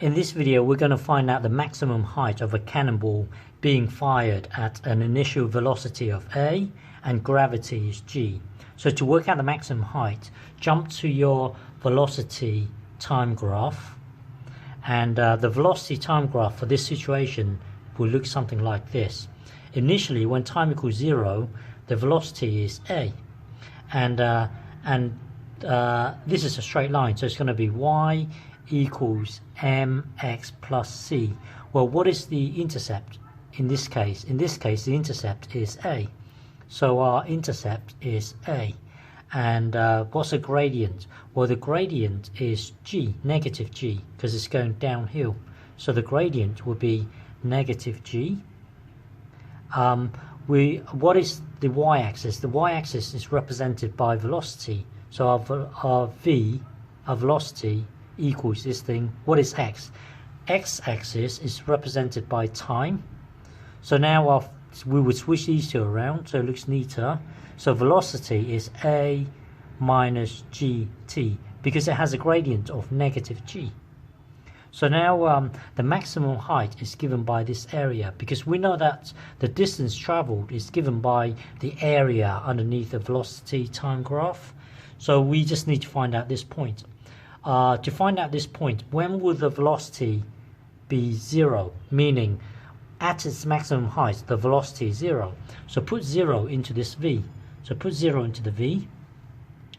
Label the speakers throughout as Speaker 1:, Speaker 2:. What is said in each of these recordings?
Speaker 1: In this video, we're going to find out the maximum height of a cannonball being fired at an initial velocity of a and gravity is g. So to work out the maximum height, jump to your velocity time graph, and the velocity time graph for this situation will look something like this. Initially, when time equals 0, the velocity is a, and this is a straight line, so it's going to be y equals mx plus c. Well, what is the intercept in this case? In this case, the intercept is a. So our intercept is a. And what's the gradient? Well, the gradient is g, negative g, because it's going downhill. So the gradient will be negative g. What is the y-axis? The y-axis is represented by velocity. So our velocity equals this thing. What is x? X-axis is represented by time. So now we would switch these two around so it looks neater. So velocity is a minus gt because it has a gradient of negative g. So now the maximum height is given by this area, because we know that the distance traveled is given by the area underneath the velocity time graph. So we just need to find out this point. To find out this point, when will the velocity be 0? Meaning, at its maximum height, the velocity is 0. So put 0 into this v. So put 0 into the v,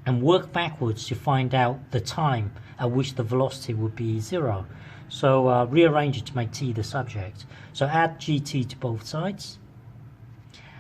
Speaker 1: and work backwards to find out the time at which the velocity would be 0. So rearrange it to make t the subject. So add gt to both sides,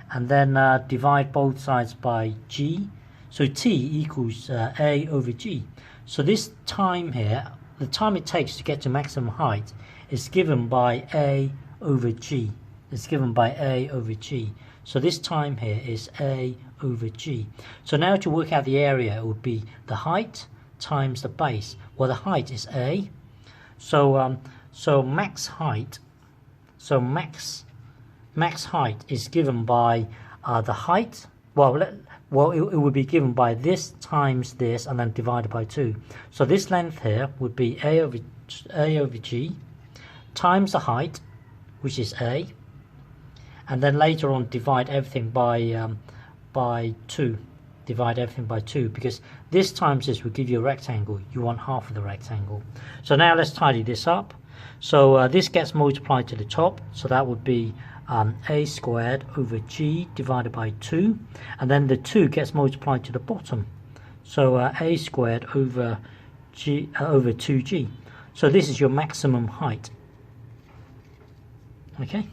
Speaker 1: and then divide both sides by g. So t equals a over g. So this time here, the time it takes to get to maximum height, is given by a over g. It's given by a over g. So this time here is a over g. So now to work out the area, it would be the height times the base. Well, the height is a. So max height. So max height is given by the height. Well, it would be given by this times this, and then divided by 2. So this length here would be a over g times the height, which is a, and then later on divide everything by 2. Divide everything by 2, because this times this will give you a rectangle. You want half of the rectangle. So now let's tidy this up. So this gets multiplied to the top, so that would be a squared over g divided by 2, and then the 2 gets multiplied to the bottom, so a squared over g over 2g. So this is your maximum height. Okay.